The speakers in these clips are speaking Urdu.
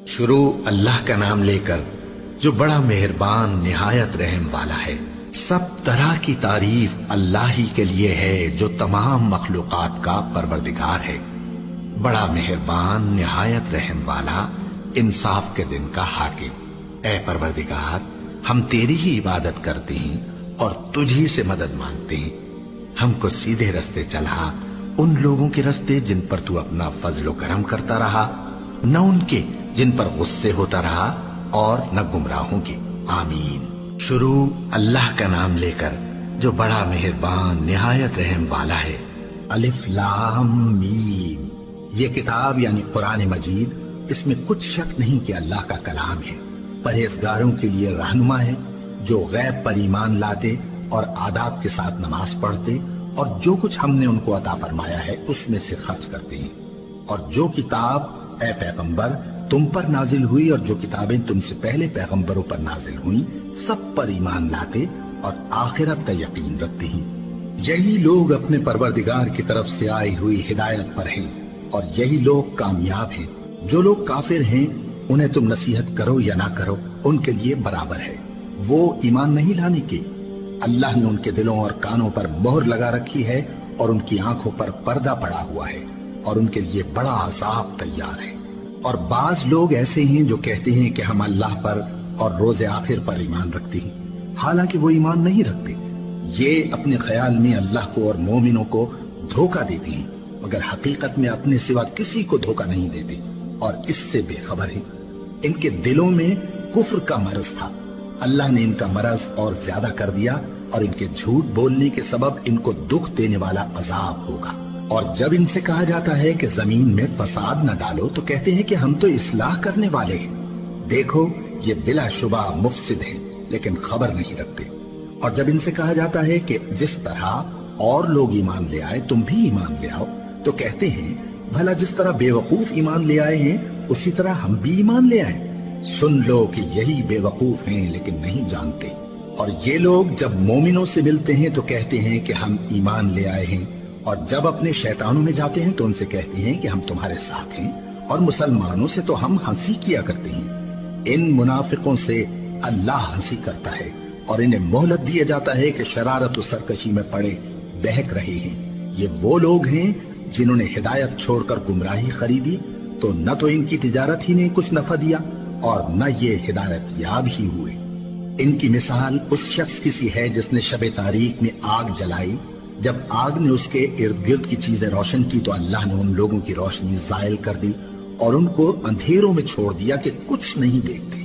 شروع اللہ کا نام لے کر جو بڑا مہربان نہایت رحم والا ہے۔ سب طرح کی تعریف اللہ ہی کے لیے ہے جو تمام مخلوقات کا پروردگار ہے، بڑا مہربان نہایت رحم والا، انصاف کے دن کا حاکم۔ اے پروردگار، ہم تیری ہی عبادت کرتے ہیں اور تجھی سے مدد مانگتے ہیں۔ ہم کو سیدھے رستے چلا، ان لوگوں کے رستے جن پر تو اپنا فضل و کرم کرتا رہا، نہ ان کے جن پر غصے ہوتا رہا اور نہ گمراہوں کے۔ آمین۔ شروع اللہ کا نام لے کر جو بڑا مہربان نہایت رحم والا ہے۔ الف لام میم۔ یہ کتاب یعنی قرآن مجید، اس میں کچھ شک نہیں کہ اللہ کا کلام ہے، پرہیزگاروں کے لیے رہنما ہے، جو غیب پر ایمان لاتے اور آداب کے ساتھ نماز پڑھتے اور جو کچھ ہم نے ان کو عطا فرمایا ہے اس میں سے خرچ کرتے ہیں، اور جو کتاب اے پیغمبر تم پر نازل ہوئی اور جو کتابیں تم سے پہلے پیغمبروں پر نازل ہوئیں سب پر ایمان لاتے اور آخرت کا یقین رکھتے ہیں۔ یہی لوگ اپنے پروردگار کی طرف سے آئی ہوئی ہدایت پر ہیں اور یہی لوگ کامیاب ہیں۔ جو لوگ کافر ہیں انہیں تم نصیحت کرو یا نہ کرو ان کے لیے برابر ہے، وہ ایمان نہیں لانے کے۔ اللہ نے ان کے دلوں اور کانوں پر مہر لگا رکھی ہے اور ان کی آنکھوں پر پردہ پڑا ہوا ہے اور ان کے لیے بڑا عذاب تیار ہے۔ اور بعض لوگ ایسے ہیں جو کہتے ہیں کہ ہم اللہ پر اور روز آخر پر ایمان رکھتے ہیں، حالانکہ وہ ایمان نہیں رکھتے۔ یہ اپنے خیال میں اللہ کو اور مومنوں کو دھوکہ دیتے ہیں، مگر حقیقت میں اپنے سوا کسی کو دھوکہ نہیں دیتے اور اس سے بے خبر ہیں۔ ان کے دلوں میں کفر کا مرض تھا، اللہ نے ان کا مرض اور زیادہ کر دیا اور ان کے جھوٹ بولنے کے سبب ان کو دکھ دینے والا عذاب ہوگا۔ اور جب ان سے کہا جاتا ہے کہ زمین میں فساد نہ ڈالو تو کہتے ہیں کہ ہم تو اصلاح کرنے والے ہیں۔ دیکھو یہ بلا شبہ مفسد ہیں لیکن خبر نہیں رکھتے۔ اور جب ان سے کہا جاتا ہے کہ جس طرح اور لوگ ایمان لے آئے تم بھی ایمان لے آؤ تو کہتے ہیں بھلا جس طرح بے وقوف ایمان لے آئے ہیں اسی طرح ہم بھی ایمان لے آئیں۔ سن لو کہ یہی بے وقوف ہیں لیکن نہیں جانتے۔ اور یہ لوگ جب مومنوں سے ملتے ہیں تو کہتے ہیں کہ ہم ایمان لے آئے ہیں، اور جب اپنے شیطانوں میں جاتے ہیں تو ان سے کہتے ہیں کہ ہم تمہارے ساتھ ہیں، اور مسلمانوں سے تو ہم ہنسی کیا کرتے ہیں۔ ان منافقوں سے اللہ ہنسی کرتا ہے اور انہیں مہلت دیا جاتا ہے کہ شرارت و سرکشی میں پڑے بہک رہے ہیں۔ یہ وہ لوگ ہیں جنہوں نے ہدایت چھوڑ کر گمراہی خریدی، تو نہ تو ان کی تجارت ہی نے کچھ نفع دیا اور نہ یہ ہدایت یاب ہی ہوئے۔ ان کی مثال اس شخص کی سی ہے جس نے شب تاریک میں آگ جلائی، جب آگ نے اس کے ارد گرد کی چیزیں روشن کی تو اللہ نے ان لوگوں کی روشنی زائل کر دی اور ان کو اندھیروں میں چھوڑ دیا کہ کچھ نہیں دیکھتے۔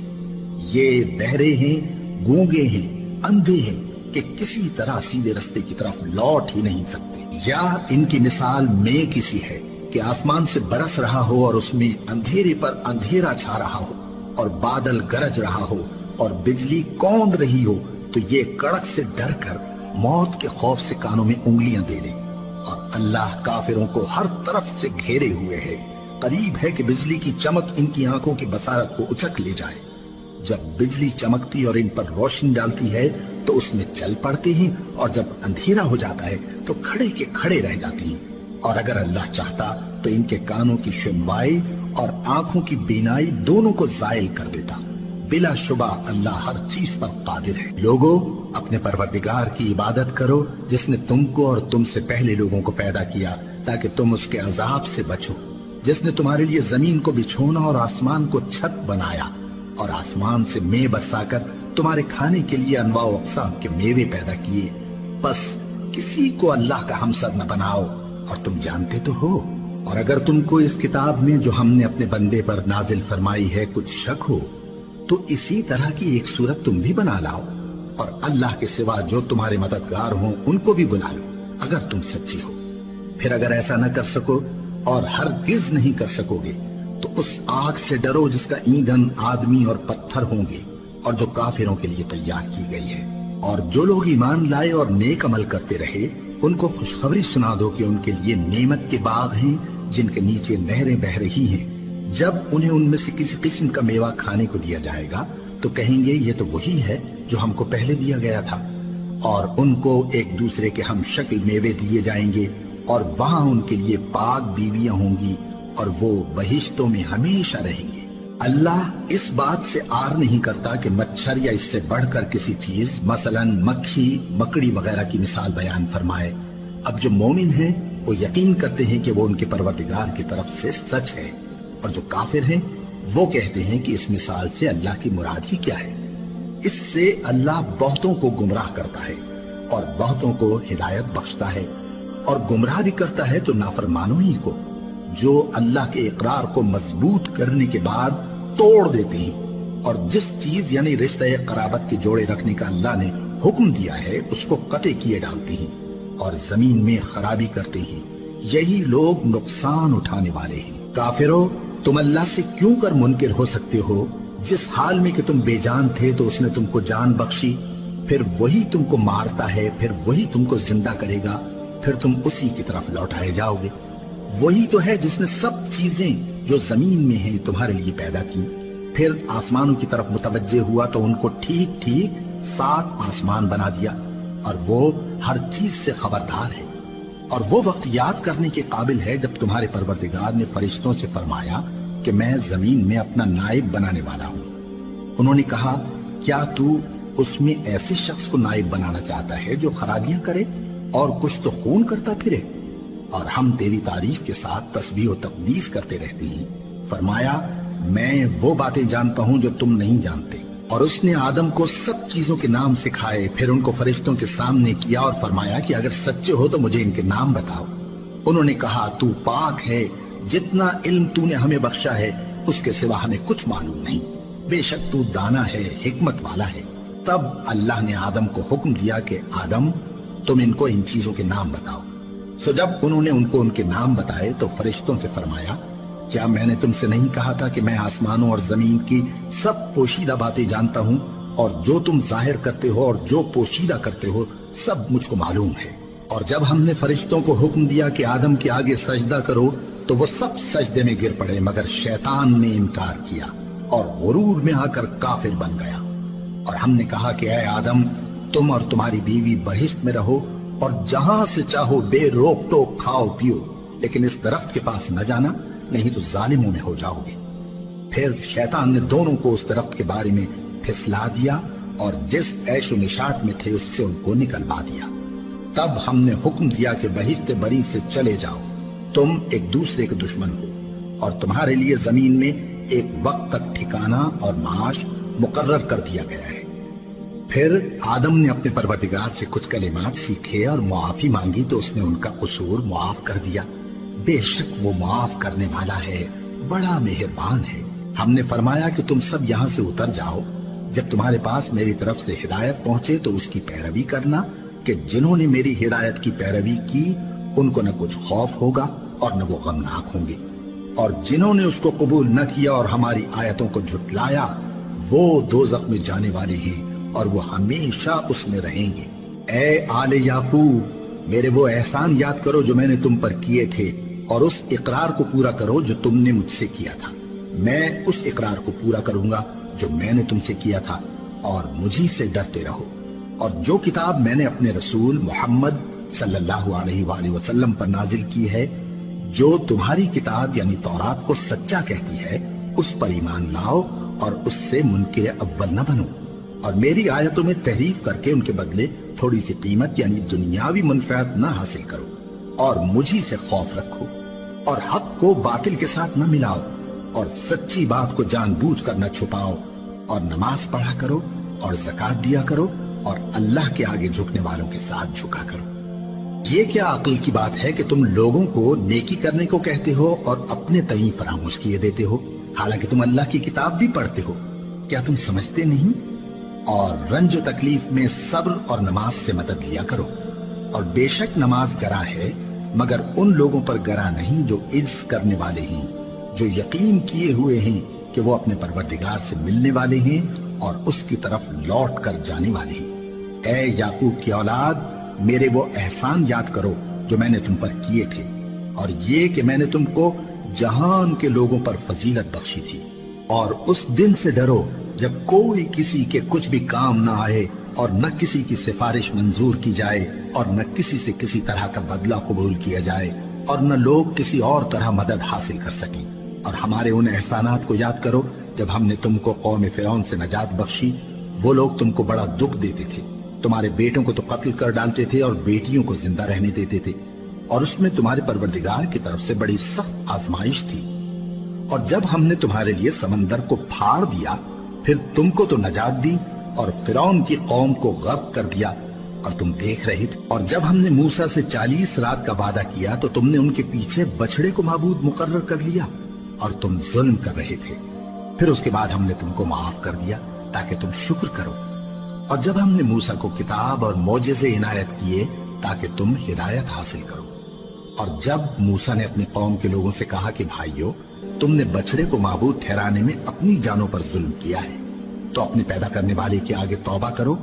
یہ بہرے ہیں، گونگے ہیں، اندھے ہیں کہ کسی طرح سیدھے رستے کی طرف لوٹ ہی نہیں سکتے۔ یا ان کی مثال میں کسی ہے کہ آسمان سے برس رہا ہو اور اس میں اندھیرے پر اندھیرا چھا رہا ہو اور بادل گرج رہا ہو اور بجلی کوند رہی ہو، تو یہ کڑک سے ڈر کر موت کے خوف سے کانوں میں انگلیاں دے لے۔ اور اللہ کافروں کو ہر طرف سے گھیرے ہوئے ہے، قریب ہے کہ بجلی کی چمک ان کی آنکھوں کی بصارت کو اچک لے جائے۔ جب بجلی چمکتی اور ان پر روشنی ڈالتی ہے تو اس میں چل پڑتے ہیں، اور جب اندھیرا ہو جاتا ہے تو کھڑے کے کھڑے رہ جاتی ہیں۔ اور اگر اللہ چاہتا تو ان کے کانوں کی سنوائی اور آنکھوں کی بینائی دونوں کو زائل کر دیتا۔ بلا شبہ اللہ ہر چیز پر قادر ہے۔ لوگو اپنے پروردگار کی عبادت کرو جس نے تم کو اور تم سے پہلے لوگوں کو پیدا کیا تاکہ تم اس کے عذاب سے بچو، جس نے تمہارے لیے زمین کو بچھونا اور آسمان کو چھت بنایا اور آسمان سے مے برسا کر تمہارے کھانے کے لیے انواع و اقسام کے میوے پیدا کیے۔ بس کسی کو اللہ کا ہمسر نہ بناؤ اور تم جانتے تو ہو۔ اور اگر تم کو اس کتاب میں جو ہم نے اپنے بندے پر نازل فرمائی ہے کچھ شک ہو تو اسی طرح کی ایک صورت تم بھی بنا لاؤ، اور اللہ کے سوا جو تمہارے مددگار ہوں ان کو بھی بلا لو اگر تم سچے ہو۔ پھر اگر ایسا نہ کر سکو اور ہرگز نہیں کر سکو گے تو اس آگ سے ڈرو جس کا ایندھن آدمی اور پتھر ہوں گے اور جو کافروں کے لیے تیار کی گئی ہے۔ اور جو لوگ ایمان لائے اور نیک عمل کرتے رہے ان کو خوشخبری سنا دو کہ ان کے لیے نعمت کے باغ ہیں جن کے نیچے نہریں بہہ رہی ہیں۔ جب انہیں ان میں سے کسی قسم کا میوہ کھانے کو دیا جائے گا تو کہیں گے یہ تو وہی ہے جو ہم کو پہلے دیا گیا تھا، اور ان کو ایک دوسرے کے ہم شکل میوے دیے جائیں گے، اور وہاں ان کے لیے پاک بیویاں ہوں گی اور وہ بہشتوں میں ہمیشہ رہیں گے۔ اللہ اس بات سے آر نہیں کرتا کہ مچھر یا اس سے بڑھ کر کسی چیز مثلاً مکھی مکڑی وغیرہ کی مثال بیان فرمائے۔ اب جو مومن ہیں وہ یقین کرتے ہیں کہ وہ ان کے پروردگار کی طرف سے سچ ہے، اور جو کافر ہیں وہ کہتے ہیں کہ اس مثال سے اللہ کی مراد ہی کیا ہے۔ اس سے اللہ بہتوں کو گمراہ کرتا ہے اور بہتوں کو ہدایت بخشتا ہے، اور گمراہ بھی کرتا ہے تو نافرمانوں ہی کو، جو اللہ کے اقرار کو مضبوط کرنے کے بعد توڑ دیتے ہیں، اور جس چیز یعنی رشتہ قرابت کے جوڑے رکھنے کا اللہ نے حکم دیا ہے اس کو قطع کیے ڈالتے ہیں اور زمین میں خرابی کرتے ہیں۔ یہی لوگ نقصان اٹھانے والے ہیں۔ کافرو، تم اللہ سے کیوں کر منکر ہو سکتے ہو؟ جس حال میں کہ تم بے جان تھے تو اس نے تم کو جان بخشی، پھر وہی تم کو مارتا ہے، پھر وہی تم کو زندہ کرے گا، پھر تم اسی کی طرف لوٹائے جاؤ گے۔ وہی تو ہے جس نے سب چیزیں جو زمین میں ہیں تمہارے لیے پیدا کی، پھر آسمانوں کی طرف متوجہ ہوا تو ان کو ٹھیک ٹھیک 7 آسمان بنا دیا، اور وہ ہر چیز سے خبردار ہے۔ اور وہ وقت یاد کرنے کے قابل ہے جب تمہارے پروردگار نے فرشتوں سے فرمایا کہ میں زمین میں اپنا نائب بنانے والا ہوں۔ انہوں نے کہا، کیا تو اس میں ایسے شخص کو نائب بنانا چاہتا ہے جو خرابیاں کرے اور کچھ تو خون کرتا پھرے؟ اور ہم تیری تعریف کے ساتھ تسبیح و تقدیس کرتے رہتے ہیں۔ فرمایا، میں وہ باتیں جانتا ہوں جو تم نہیں جانتے۔ اور اس نے آدم کو سب چیزوں کے نام سکھائے، پھر ان کو فرشتوں کے سامنے کیا اور فرمایا کہ اگر سچے ہو تو مجھے ان کے نام بتاؤ۔ انہوں نے کہا، تو پاک ہے، جتنا علم تو نے ہمیں بخشا ہے اس کے سوا ہمیں کچھ معلوم نہیں، بے شک تو دانا ہے، حکمت والا ہے۔ تب اللہ نے آدم کو حکم دیا کہ آدم، تم ان کو ان چیزوں کے نام بتاؤ۔ سو جب انہوں نے ان کو ان کے نام بتائے تو فرشتوں سے فرمایا، کیا میں نے تم سے نہیں کہا تھا کہ میں آسمانوں اور زمین کی سب پوشیدہ باتیں جانتا ہوں، اور جو تم ظاہر کرتے ہو اور جو پوشیدہ کرتے ہو سب مجھ کو معلوم ہے۔ اور جب ہم نے فرشتوں کو حکم دیا کہ آدم کے آگے سجدہ کرو تو وہ سب سجدے میں گر پڑے مگر شیطان نے انکار کیا اور غرور میں آ کر کافر بن گیا۔ اور ہم نے کہا کہ اے آدم، تم اور تمہاری بیوی بہشت میں رہو اور جہاں سے چاہو بے روک ٹوک کھاؤ پیو، لیکن اس درخت کے پاس نہ جانا، نہیں تو ظالموں میں ہو جاؤ گے۔ پھر شیطان نے دونوں کو اس درخت کے بارے میں پھسلا دیا اور جس عیش و نشاط میں تھے اس سے ان کو نکلوا دیا۔ تب ہم نے حکم دیا کہ بہشت بری سے چلے جاؤ، تم ایک دوسرے کے دشمن ہو، اور تمہارے لیے زمین میں ایک وقت تک ٹھکانہ اور معاش مقرر کر دیا گیا ہے۔ پھر آدم نے اپنے پروردگار سے کچھ کلمات سیکھے اور معافی مانگی تو اس نے ان کا قصور معاف کر دیا۔ بے شک وہ معاف کرنے والا ہے، بڑا مہربان ہے۔ ہم نے فرمایا کہ تم سب یہاں سے اتر جاؤ، جب تمہارے پاس میری طرف سے ہدایت پہنچے تو اس کی پیروی کرنا، کہ جنہوں نے میری ہدایت کی پیروی کی ان کو نہ کچھ خوف ہوگا اور نہ وہ غمناک ہوں گے، اور جنہوں نے اس کو قبول نہ کیا اور ہماری آیتوں کو جھٹلایا وہ دوزخ میں جانے والے ہیں اور وہ ہمیشہ اس میں رہیں گے۔ اے آل یعقوب، میرے وہ احسان یاد کرو جو میں نے تم پر کیے تھے، اور اس اقرار کو پورا کرو جو تم نے مجھ سے کیا تھا۔ میں اس اقرار کو پورا کروں گا جو میں نے تم سے کیا تھا، اور مجھی سے ڈرتے رہو۔ اور جو کتاب میں نے اپنے رسول محمد صلی اللہ علیہ وآلہ وسلم پر نازل کی ہے، جو تمہاری کتاب یعنی تورات کو سچا کہتی ہے، اس پر ایمان لاؤ اور اس سے منکر اول نہ بنو، اور میری آیتوں میں تحریف کر کے ان کے بدلے تھوڑی سی قیمت یعنی دنیاوی منفعت نہ حاصل کرو، اور مجھی سے خوف رکھو، اور حق کو باطل کے ساتھ نہ ملاؤ، اور سچی بات کو جان بوجھ کر نہ چھپاؤ، اور نماز پڑھا کرو اور زکوٰۃ دیا کرو، اور اللہ کے آگے جھکنے والوں کے ساتھ جھکا کرو۔ یہ کیا عقل کی بات ہے کہ تم لوگوں کو نیکی کرنے کو کہتے ہو اور اپنے تئیں فراموش کیے دیتے ہو، حالانکہ تم اللہ کی کتاب بھی پڑھتے ہو؟ کیا تم سمجھتے نہیں؟ اور رنج و تکلیف میں صبر اور نماز سے مدد لیا کرو، اور بے شک نماز گراں ہے مگر ان لوگوں پر گراں نہیں جو عجز کرنے والے ہیں، جو یقین کیے ہوئے ہیں کہ وہ اپنے پروردگار سے ملنے والے ہیں اور اس کی طرف لوٹ کر جانے والے ہیں۔ اے یعقوب کی اولاد، میرے وہ احسان یاد کرو جو میں نے تم پر کیے تھے، اور یہ کہ میں نے تم کو جہان کے لوگوں پر فضیلت بخشی تھی۔ اور اس دن سے ڈرو جب کوئی کسی کے کچھ بھی کام نہ آئے، اور نہ کسی کی سفارش منظور کی جائے، اور نہ کسی سے کسی طرح کا بدلہ قبول کیا جائے، اور نہ لوگ کسی اور طرح مدد حاصل کر سکیں۔ اور ہمارے ان احسانات کو یاد کرو جب ہم نے تم کو قوم فرعون سے نجات بخشی وہ لوگ تم کو بڑا دکھ دیتے تھے، تمہارے بیٹوں کو تو قتل کر ڈالتے تھے اور بیٹیوں کو زندہ رہنے دیتے تھے، اور اس میں تمہارے پروردگار کی طرف سے بڑی سخت آزمائش تھی۔ اور جب ہم نے تمہارے لیے سمندر کو پھاڑ دیا پھر تم کو تو نجات دی اور فرعون کی قوم کو غرق کر دیا اور تم دیکھ رہے تھے۔ اور جب ہم نے موسیٰ سے 40 رات کا وعدہ کیا تو تم نے ان کے پیچھے بچڑے کو معبود مقرر کر لیا اور تم ظلم کر رہے تھے، پھر اس کے بعد ہم نے تم کو معاف کر دیا تاکہ تم شکر کرو۔ اور جب ہم نے موسیٰ کو کتاب اور معجزے عنایت کیے تاکہ تم ہدایت حاصل کرو۔ اور جب موسیٰ نے اپنی قوم کے لوگوں سے کہا کہ بھائیو، تم نے بچڑے کو معبود ٹھہرانے میں اپنی جانوں پر ظلم کیا ہے، تو اپنے پیدا کرنے والے کے آگے توبہ کرو،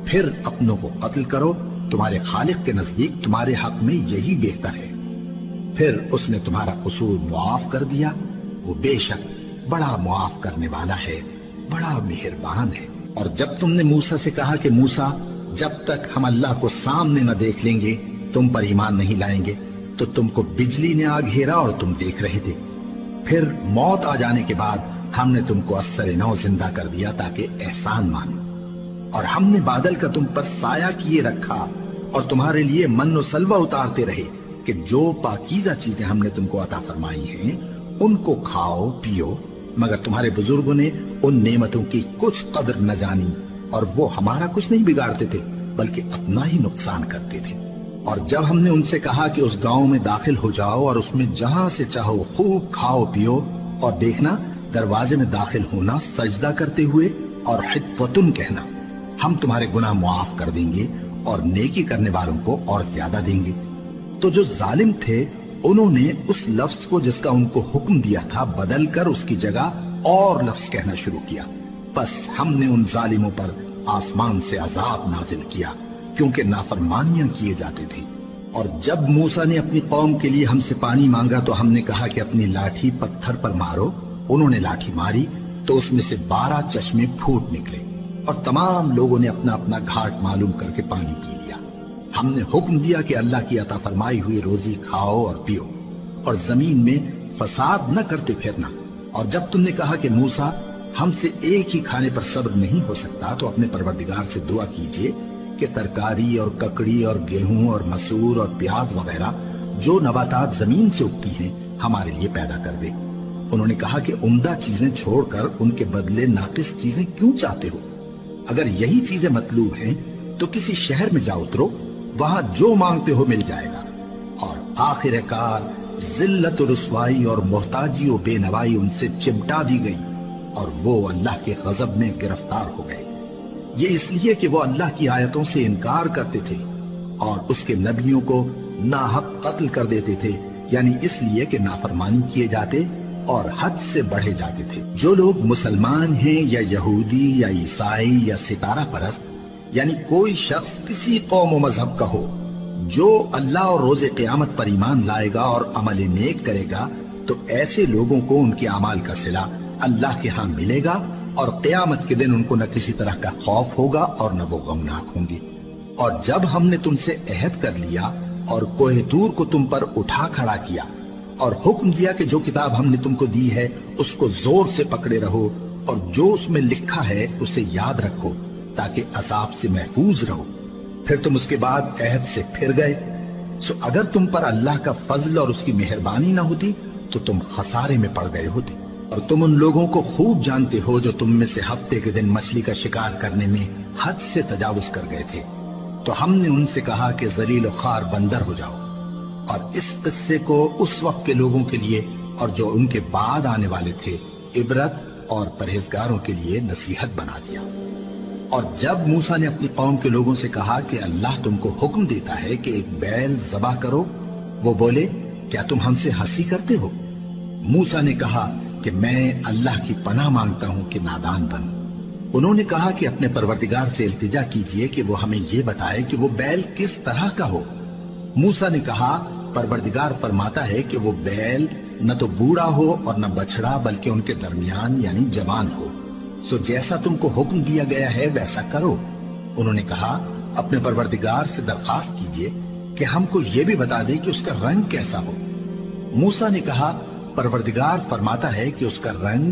پھر اپنوں کو قتل کرو، تمہارے خالق کے نزدیک تمہارے حق میں یہی بہتر ہے۔ پھر اس نے تمہارا قصور معاف کر دیا، وہ بے شک بڑا معاف کرنے والا ہے، بڑا مہربان ہے۔ اور جب تم نے موسیٰ سے کہا کہ موسیٰ، جب تک ہم اللہ کو سامنے نہ دیکھ لیں گے تم پر ایمان نہیں لائیں گے، تو تم کو بجلی نے آ گھیرا اور تم دیکھ رہے تھے، پھر موت آ جانے کے بعد ہم نے تم کو اثر نو زندہ کر دیا تاکہ احسان مانو۔ اور ہم نے بادل کا تم پر سایہ کیے رکھا اور تمہارے لیے من و سلوہ اتارتے رہے کہ جو پاکیزہ چیزیں ہم نے تم کو عطا فرمائی ہیں ان کو کھاؤ پیو، مگر تمہارے بزرگوں نے ان نعمتوں کی کچھ قدر نہ جانی اور وہ ہمارا کچھ نہیں بگاڑتے تھے بلکہ اپنا ہی نقصان کرتے تھے۔ اور جب ہم نے ان سے کہا کہ اس گاؤں میں داخل ہو جاؤ اور اس میں جہاں سے چاہو خوب کھاؤ پیو، اور دیکھنا دروازے میں داخل ہونا سجدہ کرتے ہوئے اور حطتن کہنا، ہم تمہارے گناہ معاف کر دیں گے اور نیکی کرنے والوں کو اور زیادہ دیں گے، تو جو ظالم تھے انہوں نے اس لفظ کو جس کا ان کو حکم دیا تھا بدل کر اس کی جگہ اور لفظ کہنا شروع کیا، بس ہم نے ان ظالموں پر آسمان سے عذاب نازل کیا کیونکہ نافرمانیاں کیے جاتے تھے۔ اور جب موسیٰ نے اپنی قوم کے لیے ہم سے پانی مانگا تو ہم نے کہا کہ اپنی لاٹھی پتھر پر مارو، انہوں نے لاٹھی ماری تو اس میں سے 12 چشمے پھوٹ نکلے اور تمام لوگوں نے اپنا اپنا گھاٹ معلوم کر کے پانی پی لیا۔ ہم نے حکم دیا کہ اللہ کی عطا فرمائی ہوئی روزی کھاؤ اور پیو اور زمین میں فساد نہ کرتے پھرنا۔ اور جب تم نے کہا کہ موسیٰ ہم سے ایک ہی کھانے پر صبر نہیں ہو سکتا تو اپنے پروردگار سے دعا کیجئے کہ ترکاری اور ککڑی اور گیہوں اور مسور اور پیاز وغیرہ جو نباتات زمین سے اگتی ہیں ہمارے لیے پیدا کر دے۔ انہوں نے کہا کہ عمدہ چیزیں چھوڑ کر ان کے بدلے ناقص چیزیں کیوں چاہتے ہو؟ اگر یہی چیزیں مطلوب ہیں تو کسی شہر میں جا اترو، وہاں جو مانگتے ہو مل جائے گا۔ اور آخر کار ذلت و رسوائی اور محتاجی و بے نوائی ان سے چمٹا دی گئی اور وہ اللہ کے غضب میں گرفتار ہو گئے، یہ اس لیے کہ وہ اللہ کی آیتوں سے انکار کرتے تھے اور اس کے نبیوں کو ناحق قتل کر دیتے تھے، یعنی اس لیے کہ نافرمانی کیے جاتے اور حد سے بڑھے جاتے تھے۔ جو لوگ مسلمان ہیں یا یہودی یا عیسائی یا ستارہ پرست، یعنی کوئی شخص کسی قوم و مذہب کا ہو، جو اللہ اور روز قیامت پر ایمان لائے گا اور عمل نیک کرے گا تو ایسے لوگوں کو ان کے اعمال کا صلہ اللہ کے ہاں ملے گا اور قیامت کے دن ان کو نہ کسی طرح کا خوف ہوگا اور نہ وہ غمناک ہوں گے۔ اور جب ہم نے تم سے عہد کر لیا اور کوہ طور کو تم پر اٹھا کھڑا کیا اور حکم دیا کہ جو کتاب ہم نے تم کو دی ہے اس کو زور سے پکڑے رہو اور جو اس میں لکھا ہے اسے یاد رکھو تاکہ عذاب سے محفوظ رہو، پھر تم اس کے بعد عہد سے پھر گئے، سو اگر تم پر اللہ کا فضل اور اس کی مہربانی نہ ہوتی تو تم خسارے میں پڑ گئے ہوتے۔ اور تم ان لوگوں کو خوب جانتے ہو جو تم میں سے ہفتے کے دن مچھلی کا شکار کرنے میں حد سے تجاوز کر گئے تھے، تو ہم نے ان سے کہا کہ ذلیل و خوار بندر ہو جاؤ، اور اس قصے کو اس وقت کے لوگوں کے لیے اور جو ان کے بعد آنے والے تھے عبرت اور پرہیزگاروں کے لیے نصیحت بنا دیا۔ اور جب موسیٰ نے اپنی قوم کے لوگوں سے کہا کہ اللہ تم کو حکم دیتا ہے کہ ایک بیل ذبح کرو، وہ بولے کیا تم ہم سے ہنسی کرتے ہو؟ موسیٰ نے کہا کہ میں اللہ کی پناہ مانگتا ہوں کہ نادان بنوں۔ انہوں نے کہا کہ اپنے پروردگار سے التجا کیجئے کہ وہ ہمیں یہ بتائے کہ وہ بیل کس طرح کا ہو۔ موسیٰ نے کہا پروردگار فرماتا ہے کہ وہ بیل نہ تو بوڑھا ہو اور نہ بچڑا بلکہ ان کے درمیان یعنی جوان ہو، سو جیسا تم کو حکم دیا گیا ہے ویسا کرو۔ انہوں نے کہا اپنے پروردگار سے درخواست کیجئے کہ ہم کو یہ بھی بتا دے کہ اس کا رنگ کیسا ہو۔ موسیٰ نے کہا پروردگار فرماتا ہے کہ اس کا رنگ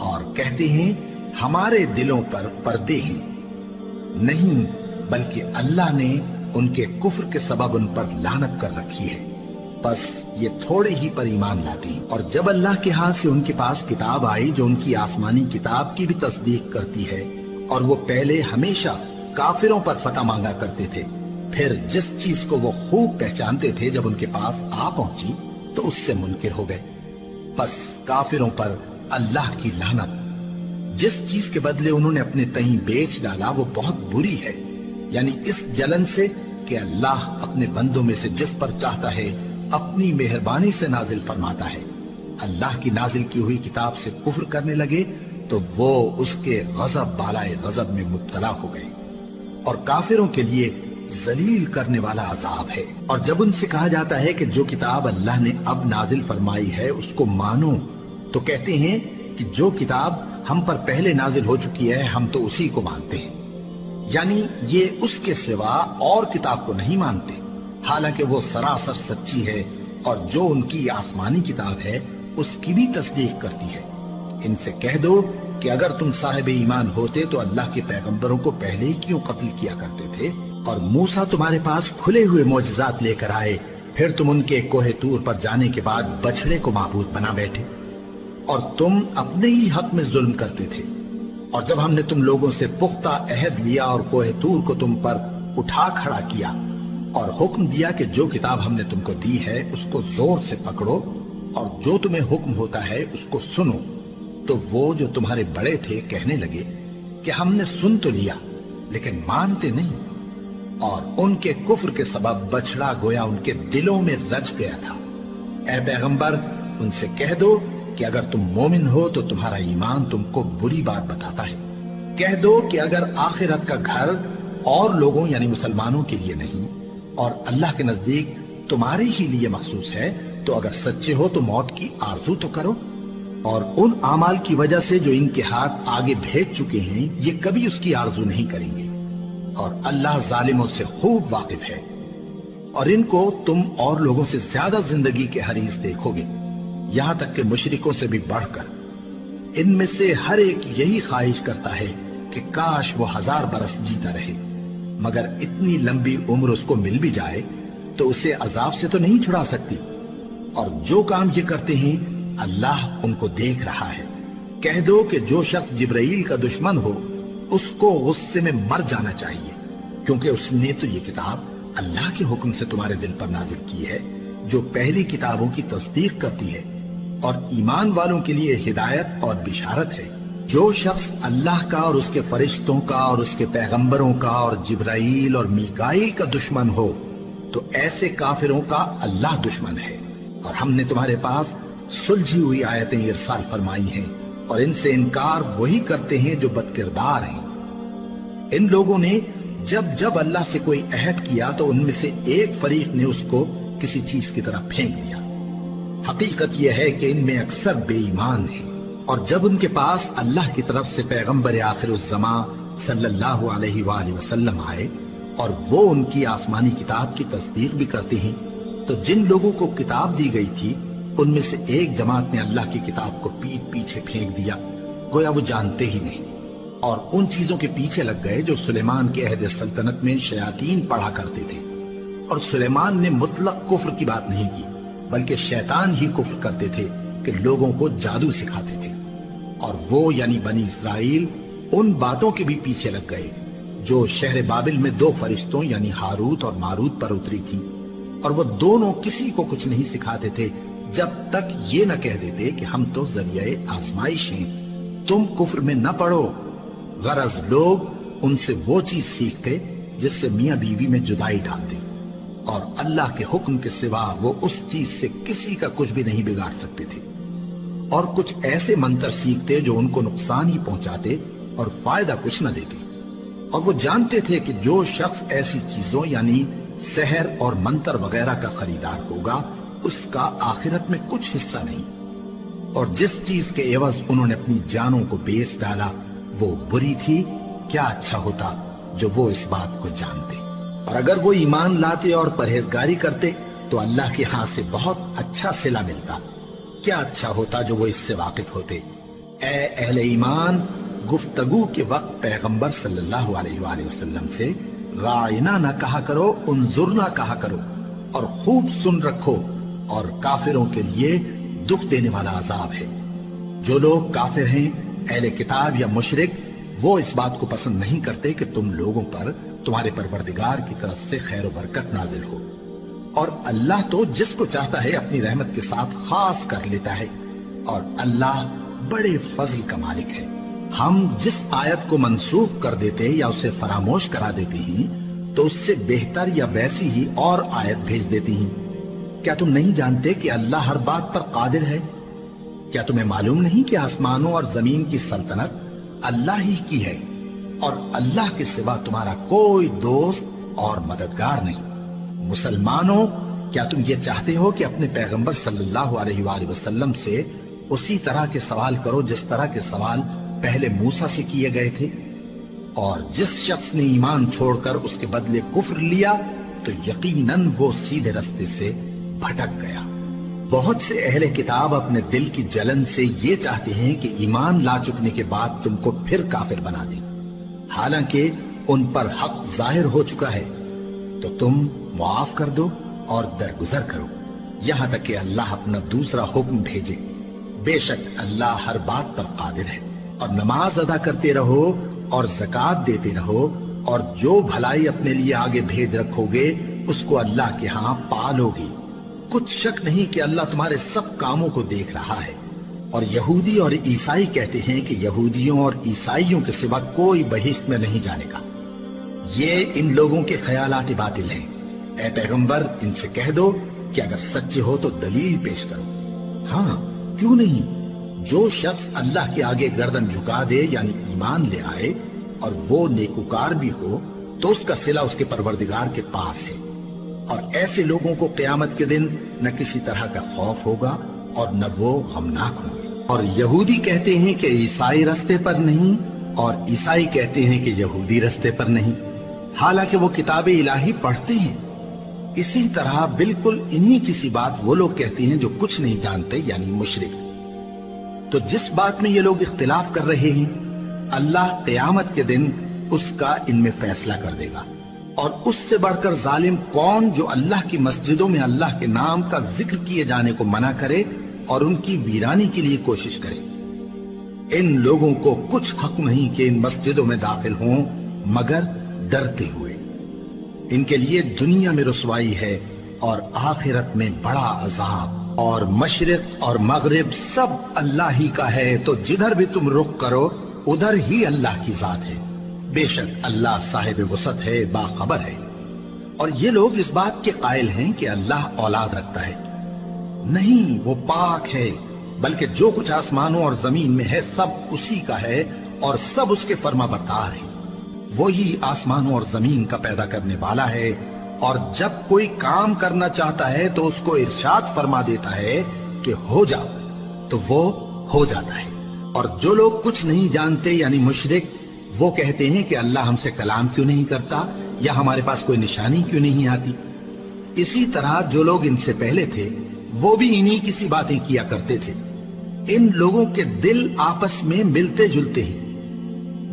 اور کہتے ہیں ہمارے دلوں پر پردے ہیں، نہیں بلکہ اللہ نے ان کے کفر کے سبب ان پر لعنت کر رکھی ہے، بس یہ تھوڑے ہی پر ایمان لاتے ہیں۔ اور جب اللہ کے ہاں سے ان کے پاس کتاب آئی جو ان کی آسمانی کتاب کی بھی تصدیق کرتی ہے، اور وہ پہلے ہمیشہ کافروں پر فتح مانگا کرتے تھے، پھر جس چیز کو وہ خوب پہچانتے تھے جب ان کے پاس آ پہنچی تو اس سے منکر ہو گئے، بس کافروں پر اللہ کی لعنت۔ جس چیز کے بدلے انہوں نے اپنے تئیں بیچ ڈالا وہ بہت بری ہے، یعنی اس جلن سے کہ اللہ اپنے بندوں میں سے جس پر چاہتا ہے اپنی مہربانی سے نازل فرماتا ہے۔ اللہ کی نازل کی ہوئی کتاب سے کفر کرنے لگے تو وہ اس کے غضب بالائے غضب میں مبتلا ہو گئے، اور کافروں کے لیے ذلیل کرنے والا عذاب ہے۔ اور جب ان سے کہا جاتا ہے کہ جو کتاب اللہ نے اب نازل فرمائی ہے اس کو مانو، تو کہتے ہیں کہ جو کتاب ہم پر پہلے نازل ہو چکی ہے ہم تو اسی کو مانتے ہیں، یعنی یہ اس کے سوا اور کتاب کو نہیں مانتے، حالانکہ وہ سراسر سچی ہے، اور جو ان کی آسمانی کتاب ہے اس کی بھی تصدیق کرتی ہے۔ ان سے کہہ دو کہ اگر تم صاحب ایمان ہوتے تو اللہ کے پیغمبروں کو پہلے ہی کیوں قتل کیا کرتے تھے؟ اور موسیٰ تمہارے پاس کھلے ہوئے معجزات لے کر آئے، پھر تم ان کے کوہ طور پر جانے کے بعد بچڑے کو معبود بنا بیٹھے، اور تم اپنے ہی حق میں ظلم کرتے تھے۔ اور جب ہم نے تم لوگوں سے پختہ عہد لیا اور کوہ طور کو تم پر اٹھا کھڑا کیا اور حکم دیا کہ جو کتاب ہم نے تم کو دی ہے اس کو زور سے پکڑو اور جو تمہیں حکم ہوتا ہے اس کو سنو، تو وہ جو تمہارے بڑے تھے کہنے لگے کہ ہم نے سن تو لیا لیکن مانتے نہیں، اور ان کے کفر کے سبب بچڑا گویا ان کے دلوں میں رچ گیا تھا۔ اے پیغمبر ان سے کہہ دو کہ اگر تم مومن ہو تو تمہارا ایمان تم کو بری بات بتاتا ہے۔ کہہ دو کہ اگر آخرت کا گھر اور لوگوں یعنی مسلمانوں کے لیے نہیں اور اللہ کے نزدیک تمہارے ہی لیے مخصوص ہے تو اگر سچے ہو تو موت کی آرزو تو کرو، اور ان اعمال کی وجہ سے جو ان کے ہاتھ آگے بھیج چکے ہیں یہ کبھی اس کی آرزو نہیں کریں گے، اور اللہ ظالموں سے خوب واقف ہے۔ اور ان کو تم اور لوگوں سے زیادہ زندگی کے حریص دیکھو گے، یہاں تک کہ مشرکوں سے بھی بڑھ کر۔ ان میں سے ہر ایک یہی خواہش کرتا ہے کہ کاش وہ 1000 برس جیتا رہے، مگر اتنی لمبی عمر اس کو مل بھی جائے تو اسے عذاب سے تو نہیں چھڑا سکتی، اور جو کام یہ کرتے ہیں اللہ ان کو دیکھ رہا ہے۔ کہہ دو کہ جو شخص جبرائیل کا دشمن ہو اس کو غصے میں مر جانا چاہیے، کیونکہ اس نے تو یہ کتاب اللہ کے حکم سے تمہارے دل پر نازل کی ہے جو پہلی کتابوں کی تصدیق کرتی ہے، اور ایمان والوں کے لیے ہدایت اور بشارت ہے۔ جو شخص اللہ کا اور اس کے فرشتوں کا اور اس کے پیغمبروں کا اور جبرائیل اور میکائیل کا دشمن ہو تو ایسے کافروں کا اللہ دشمن ہے۔ اور ہم نے تمہارے پاس سلجھی ہوئی آیتیں ارسال فرمائی ہیں، اور ان سے انکار وہی کرتے ہیں جو بد کردار ہیں۔ ان لوگوں نے جب اللہ سے کوئی عہد کیا تو ان میں سے ایک فریق نے اس کو کسی چیز کی طرح پھینک دیا۔ حقیقت یہ ہے کہ ان میں اکثر بے ایمان ہیں، اور جب ان کے پاس اللہ کی طرف سے پیغمبر آخر الزماں صلی اللہ علیہ وآلہ وسلم آئے اور وہ ان کی آسمانی کتاب کی تصدیق بھی کرتے ہیں، تو جن لوگوں کو کتاب دی گئی تھی ان میں سے ایک جماعت نے اللہ کی کتاب کو پیٹ پیچھے پھینک دیا، گویا وہ جانتے ہی نہیں، اور ان چیزوں کے پیچھے لگ گئے جو سلیمان کے عہد سلطنت میں شیاطین پڑھا کرتے تھے۔ اور سلیمان نے مطلق کفر کی بات نہیں کی، بلکہ شیطان ہی کفر کرتے تھے کہ لوگوں کو جادو سکھاتے تھے، اور وہ یعنی بنی اسرائیل ان باتوں کے بھی پیچھے لگ گئے جو شہر بابل میں 2 فرشتوں یعنی ہاروت اور ماروت پر اتری تھی، اور وہ دونوں کسی کو کچھ نہیں سکھاتے تھے جب تک یہ نہ کہہ دیتے کہ ہم تو ذریعہ آزمائش ہیں، تم کفر میں نہ پڑو۔ غرض لوگ ان سے وہ چیز سیکھتے جس سے میاں بیوی میں جدائی ڈال دے، اور اللہ کے حکم کے سوا وہ اس چیز سے کسی کا کچھ بھی نہیں بگاڑ سکتے تھے، اور کچھ ایسے منتر سیکھتے جو ان کو نقصان ہی پہنچاتے اور فائدہ کچھ نہ دیتے، اور وہ جانتے تھے کہ جو شخص ایسی چیزوں یعنی سحر اور منتر وغیرہ کا خریدار ہوگا اس کا آخرت میں کچھ حصہ نہیں، اور جس چیز کے عوض انہوں نے اپنی جانوں کو بیچ ڈالا وہ بری تھی، کیا اچھا ہوتا جو وہ اس بات کو جانتے۔ اور اگر وہ ایمان لاتے اور پرہیزگاری کرتے تو اللہ کے ہاں سے بہت اچھا صلہ ملتا، کیا اچھا ہوتا جو وہ اس سے واقف ہوتے۔ اے اہل ایمان، گفتگو کے وقت پیغمبر صلی اللہ علیہ وآلہ وسلم سے رائنا نہ کہا کرو، انظرنا کہا کرو، اور خوب سن رکھو، اور کافروں کے لیے دکھ دینے والا عذاب ہے۔ جو لوگ کافر ہیں، اہل کتاب یا مشرک، وہ اس بات کو پسند نہیں کرتے کہ تم لوگوں پر تمہارے پروردگار کی طرف سے خیر و برکت نازل ہو، اور اللہ تو جس کو چاہتا ہے اپنی رحمت کے ساتھ خاص کر لیتا ہے، اور اللہ بڑے فضل کا مالک ہے۔ ہم جس آیت کو منسوخ کر دیتے یا اسے فراموش کرا دیتے ہیں تو اس سے بہتر یا ویسی ہی اور آیت بھیج دیتی ہیں۔ کیا تم نہیں جانتے کہ اللہ ہر بات پر قادر ہے؟ کیا تمہیں معلوم نہیں کہ آسمانوں اور زمین کی سلطنت اللہ ہی کی ہے، اور اللہ کے سوا تمہارا کوئی دوست اور مددگار نہیں؟ مسلمانوں، کیا تم یہ چاہتے ہو کہ اپنے پیغمبر صلی اللہ علیہ وآلہ وسلم سے اسی طرح کے سوال کرو جس طرح کے سوال پہلے موسیٰ سے کیے گئے تھے؟ اور جس شخص نے ایمان چھوڑ کر اس کے بدلے کفر لیا تو یقیناً وہ سیدھے رستے سے بھٹک گیا۔ بہت سے اہل کتاب اپنے دل کی جلن سے یہ چاہتے ہیں کہ ایمان لا چکنے کے بعد تم کو پھر کافر بنا دیں، حالانکہ ان پر حق ظاہر ہو چکا ہے۔ تو تم معاف کر دو اور درگزر کرو یہاں تک کہ اللہ اپنا دوسرا حکم بھیجے۔ بے شک اللہ ہر بات پر قادر ہے۔ اور نماز ادا کرتے رہو اور زکوٰۃ دیتے رہو، اور جو بھلائی اپنے لیے آگے بھیج رکھو گے اس کو اللہ کے ہاں پالو گے۔ کچھ شک نہیں کہ اللہ تمہارے سب کاموں کو دیکھ رہا ہے۔ اور یہودی اور عیسائی کہتے ہیں کہ یہودیوں اور عیسائیوں کے سوا کوئی بہشت میں نہیں جانے گا۔ یہ ان لوگوں کے خیالات باطل ہیں۔ اے پیغمبر، ان سے کہہ دو کہ اگر سچے ہو تو دلیل پیش کرو۔ ہاں، کیوں نہیں؟ جو شخص اللہ کے آگے گردن جھکا دے، یعنی ایمان لے آئے، اور وہ نیکوکار بھی ہو، تو اس کا صلہ اس کے پروردگار کے پاس ہے۔ اور ایسے لوگوں کو قیامت کے دن نہ کسی طرح کا خوف ہوگا اور نہ وہ غمناک ہوں گے۔ اور یہودی کہتے ہیں کہ عیسائی رستے پر نہیں، اور عیسائی کہتے ہیں کہ یہودی رستے پر نہیں، حالانکہ وہ کتاب الہی پڑھتے ہیں۔ اسی طرح بالکل انہی کسی بات وہ لوگ کہتے ہیں جو کچھ نہیں جانتے، یعنی مشرک۔ تو جس بات میں یہ لوگ اختلاف کر رہے ہیں، اللہ قیامت کے دن اس کا ان میں فیصلہ کر دے گا۔ اور اس سے بڑھ کر ظالم کون جو اللہ کی مسجدوں میں اللہ کے نام کا ذکر کیے جانے کو منع کرے اور ان کی ویرانی کے لیے کوشش کرے۔ ان لوگوں کو کچھ حق نہیں کہ ان مسجدوں میں داخل ہوں مگر ڈرتے ہوئے۔ ان کے لیے دنیا میں رسوائی ہے اور آخرت میں بڑا عذاب۔ اور مشرق اور مغرب سب اللہ ہی کا ہے، تو جدھر بھی تم رخ کرو ادھر ہی اللہ کی ذات ہے۔ بے شک اللہ صاحب وسعت ہے، باخبر ہے۔ اور یہ لوگ اس بات کے قائل ہیں کہ اللہ اولاد رکھتا ہے۔ نہیں، وہ پاک ہے، بلکہ جو کچھ آسمانوں اور زمین میں ہے سب اسی کا ہے، اور سب اس کے فرما بردار ہیں۔ وہی آسمانوں اور زمین کا پیدا کرنے والا ہے، اور جب کوئی کام کرنا چاہتا ہے تو اس کو ارشاد فرما دیتا ہے کہ ہو جا، تو وہ ہو جاتا ہے۔ اور جو لوگ کچھ نہیں جانتے، یعنی مشرک، وہ کہتے ہیں کہ اللہ ہم سے کلام کیوں نہیں کرتا، یا ہمارے پاس کوئی نشانی کیوں نہیں آتی۔ اسی طرح جو لوگ ان سے پہلے تھے وہ بھی انہی کسی باتیں کیا کرتے تھے۔ ان لوگوں کے دل آپس میں ملتے جلتے ہیں۔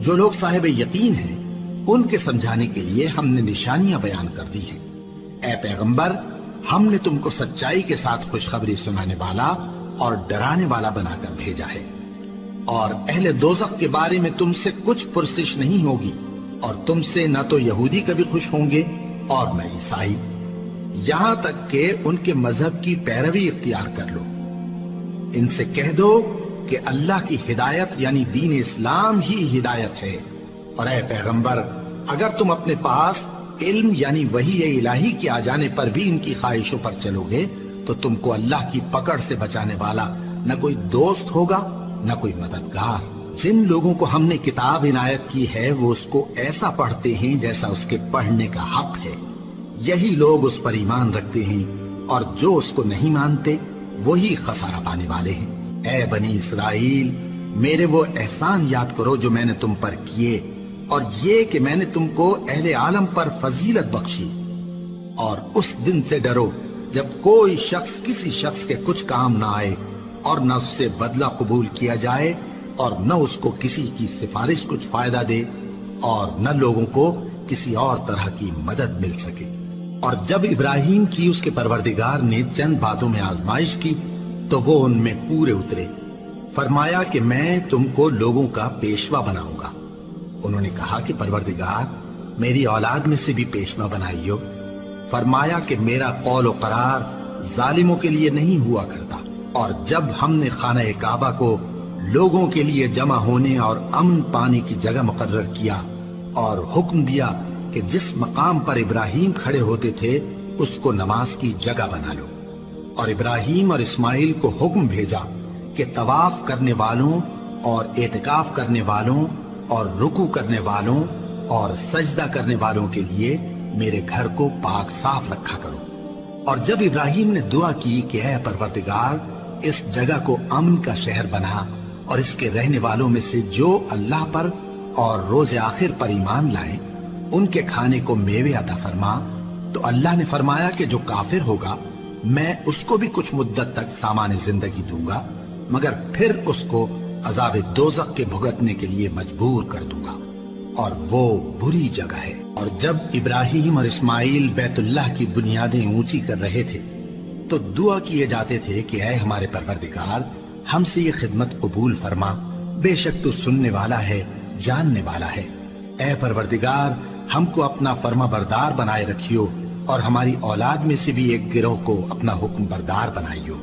جو لوگ صاحب یقین ہیں ان کے سمجھانے کے لیے ہم نے نشانیاں بیان کر دی ہیں۔ اے پیغمبر، ہم نے تم کو سچائی کے ساتھ خوشخبری سنانے والا اور ڈرانے والا بنا کر بھیجا ہے۔ اور اہل دوزخ کے بارے میں تم سے کچھ پرسش نہیں ہوگی، اور تم سے نہ تو یہودی کبھی خوش ہوں گے اور نہ عیسائی، یہاں تک کہ ان کے مذہب کی پیروی اختیار کر لو۔ ان سے کہہ دو کہ اللہ کی ہدایت یعنی دین اسلام ہی ہدایت ہے۔ اور اے پیغمبر، اگر تم اپنے پاس علم یعنی وحی الہی کے آ جانے پر بھی ان کی خواہشوں پر چلو گے تو تم کو اللہ کی پکڑ سے بچانے والا نہ کوئی دوست ہوگا نہ کوئی مددگار۔ جن لوگوں کو ہم نے کتاب عنایت کی ہے وہ اس کو ایسا پڑھتے ہیں جیسا اس کے پڑھنے کا حق ہے، یہی لوگ اس پر ایمان رکھتے ہیں، اور جو اس کو نہیں مانتے وہی خسارہ پانے والے ہیں۔ اے بنی اسرائیل، میرے وہ احسان یاد کرو جو میں نے تم پر کیے، اور یہ کہ میں نے تم کو اہل عالم پر فضیلت بخشی۔ اور اس دن سے ڈرو جب کوئی شخص کسی شخص کے کچھ کام نہ آئے اور نہ اس سے بدلہ قبول کیا جائے، اور نہ اس کو کسی کی سفارش کچھ فائدہ دے اور نہ لوگوں کو کسی اور طرح کی مدد مل سکے۔ اور جب ابراہیم کی اس کے پروردگار نے چند باتوں میں آزمائش کی تو وہ ان میں پورے اترے۔ فرمایا کہ میں تم کو لوگوں کا پیشوا بناؤں گا۔ انہوں نے کہا کہ پروردگار میری اولاد میں سے بھی پیشوا بنائیو۔ فرمایا کہ میرا قول و قرار ظالموں کے لیے نہیں ہوا کرتا۔ اور جب ہم نے خانہ کعبہ کو لوگوں کے لیے جمع ہونے اور امن پانے کی جگہ مقرر کیا اور حکم دیا کہ جس مقام پر ابراہیم کھڑے ہوتے تھے اس کو نماز کی جگہ بنا لو، اور ابراہیم اور اسماعیل کو حکم بھیجا کہ طواف کرنے والوں اور اعتکاف کرنے والوں اور رکوع کرنے والوں اور سجدہ کرنے والوں کے لیے میرے گھر کو پاک صاف رکھا کرو۔ اور جب ابراہیم نے دعا کی کہ اے پروردگار اس جگہ کو امن کا شہر بنا اور اس کے رہنے والوں میں سے جو اللہ پر اور روز آخر پر ایمان لائیں ان کے کھانے کو میوے عطا فرما، تو اللہ نے فرمایا کہ جو کافر ہوگا میں اس کو بھی کچھ مدت تک سامان زندگی دوں گا، مگر پھر اس کو عذاب دوزخ کے بھگتنے کے لیے مجبور کر دوں گا، اور وہ بری جگہ ہے۔ اور جب ابراہیم اور اسماعیل بیت اللہ کی بنیادیں اونچی کر رہے تھے تو دعا کیے جاتے تھے کہ اے ہمارے پروردگار ہم سے یہ خدمت قبول فرما، بے شک تو سننے والا ہے، جاننے والا ہے۔ اے پروردگار ہم کو اپنا فرما بردار بنائے رکھیو اور ہماری اولاد میں سے بھی ایک گروہ کو اپنا حکم بردار بنائیو،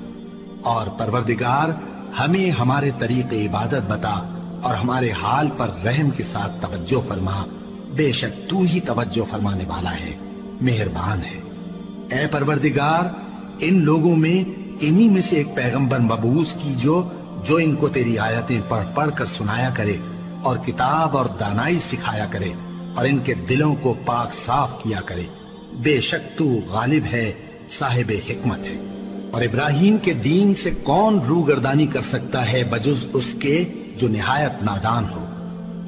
اور پروردگار ہمیں ہمارے طریق عبادت بتا اور ہمارے حال پر رحم کے ساتھ توجہ فرما، بے شک تو ہی توجہ فرمانے والا ہے، مہربان ہے۔ اے پروردگار ان لوگوں میں انہی میں سے ایک پیغمبر مبعوث کیجو جو ان کو تیری آیتیں پڑھ پڑھ کر سنایا کرے اور کتاب اور دانائی سکھایا کرے اور ان کے دلوں کو پاک صاف کیا کرے، بے شک تو غالب ہے، صاحب حکمت ہے۔ اور ابراہیم کے دین سے کون روگردانی کر سکتا ہے بجز اس کے جو نہایت نادان ہو،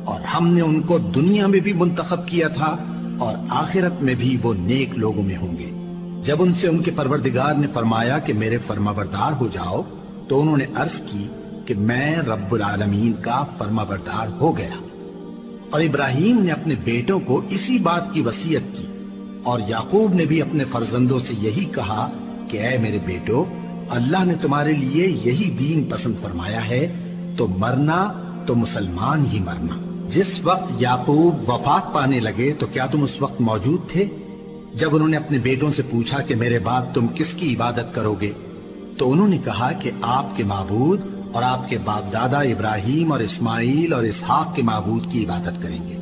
اور ہم نے ان کو دنیا میں بھی منتخب کیا تھا اور آخرت میں بھی وہ نیک لوگوں میں ہوں گے۔ جب ان سے ان کے پروردگار نے فرمایا کہ میرے فرما بردار ہو جاؤ تو انہوں نے عرض کی کہ میں رب العالمین کا فرما بردار ہو گیا۔ اور ابراہیم نے اپنے بیٹوں کو اسی بات کی وصیت کی، اور یعقوب نے بھی اپنے فرزندوں سے یہی کہا کہ اے میرے بیٹو، اللہ نے تمہارے لیے یہی دین پسند فرمایا ہے، تو مرنا تو مسلمان ہی مرنا۔ جس وقت یعقوب وفات پانے لگے تو کیا تم اس وقت موجود تھے جب انہوں نے اپنے بیٹوں سے پوچھا کہ میرے بعد تم کس کی عبادت کرو گے؟ تو انہوں نے کہا کہ آپ کے معبود اور آپ کے باپ دادا ابراہیم اور اسماعیل اور اسحاق کے معبود کی عبادت کریں گے،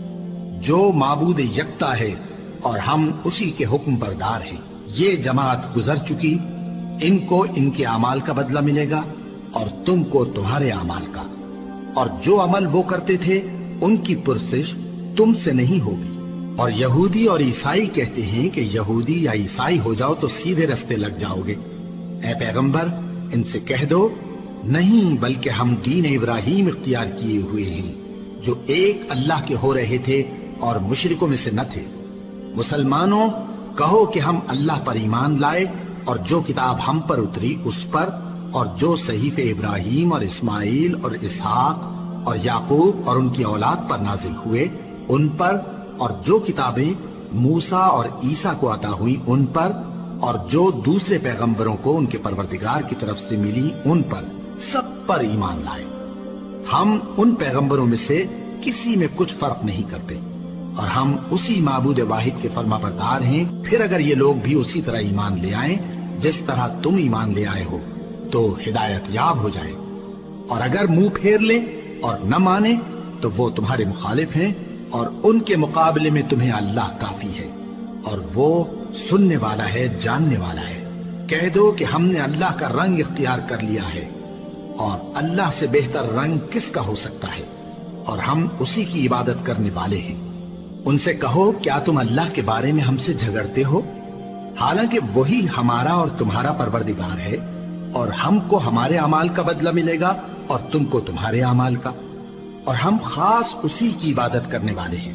جو معبود یکتا ہے اور ہم اسی کے حکم بردار ہیں۔ یہ جماعت گزر چکی، ان کو ان کے اعمال کا بدلہ ملے گا اور تم کو تمہارے اعمال کا، اور جو عمل وہ کرتے تھے ان کی پرسش تم سے نہیں ہوگی۔ اور یہودی اور عیسائی کہتے ہیں کہ یہودی یا عیسائی ہو جاؤ تو سیدھے رستے لگ جاؤ گے۔ اے پیغمبر ان سے کہہ دو نہیں، بلکہ ہم دین ابراہیم اختیار کیے ہوئے ہیں جو ایک اللہ کے ہو رہے تھے اور مشرکوں میں سے نہ تھے۔ مسلمانوں کہو کہ ہم اللہ پر ایمان لائے اور جو کتاب ہم پر اتری اس پر، اور جو صحیفے ابراہیم اور اسماعیل اور اسحاق اور یعقوب اور ان کی اولاد پر نازل ہوئے ان پر، اور جو کتابیں موسیٰ اور عیسیٰ کو عطا ہوئی ان پر، اور جو دوسرے پیغمبروں کو ان کے پروردگار کی طرف سے ملی ان پر، سب پر ایمان لائے۔ ہم ان پیغمبروں میں سے کسی میں کچھ فرق نہیں کرتے، اور ہم اسی معبود واحد کے فرما بردار ہیں۔ پھر اگر یہ لوگ بھی اسی طرح ایمان لے آئیں جس طرح تم ایمان لے آئے ہو تو ہدایت یاب ہو جائیں، اور اگر منہ پھیر لیں اور نہ مانے تو وہ تمہارے مخالف ہیں، اور ان کے مقابلے میں تمہیں اللہ کافی ہے، اور وہ سننے والا ہے، جاننے والا ہے۔ کہہ دو کہ ہم نے اللہ کا رنگ اختیار کر لیا ہے، اور اللہ سے بہتر رنگ کس کا ہو سکتا ہے، اور ہم اسی کی عبادت کرنے والے ہیں۔ ان سے کہو کیا تم اللہ کے بارے میں ہم سے جھگڑتے ہو، حالانکہ وہی ہمارا اور تمہارا پروردگار ہے، اور ہم کو ہمارے اعمال کا بدلہ ملے گا اور تم کو تمہارے اعمال کا، اور ہم خاص اسی کی عبادت کرنے والے ہیں۔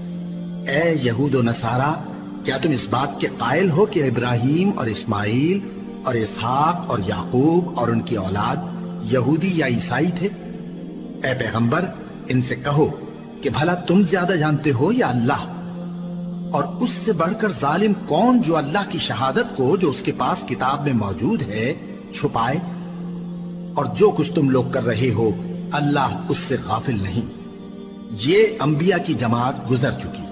اے یہود و نصارا، کیا تم اس بات کے قائل ہو کہ ابراہیم اور اسماعیل اور اسحاق اور یعقوب اور ان کی اولاد یہودی یا عیسائی تھے؟ اے پیغمبر ان سے کہو کہ بھلا تم زیادہ جانتے ہو یا اللہ؟ اور اس سے بڑھ کر ظالم کون جو اللہ کی شہادت کو جو اس کے پاس کتاب میں موجود ہے چھپائے؟ اور جو کچھ تم لوگ کر رہے ہو اللہ اس سے غافل نہیں۔ یہ انبیاء کی جماعت گزر چکی،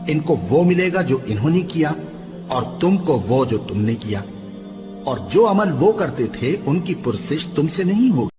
ان کو وہ ملے گا جو انہوں نے کیا اور تم کو وہ جو تم نے کیا، اور جو عمل وہ کرتے تھے ان کی پرسش تم سے نہیں ہوگی۔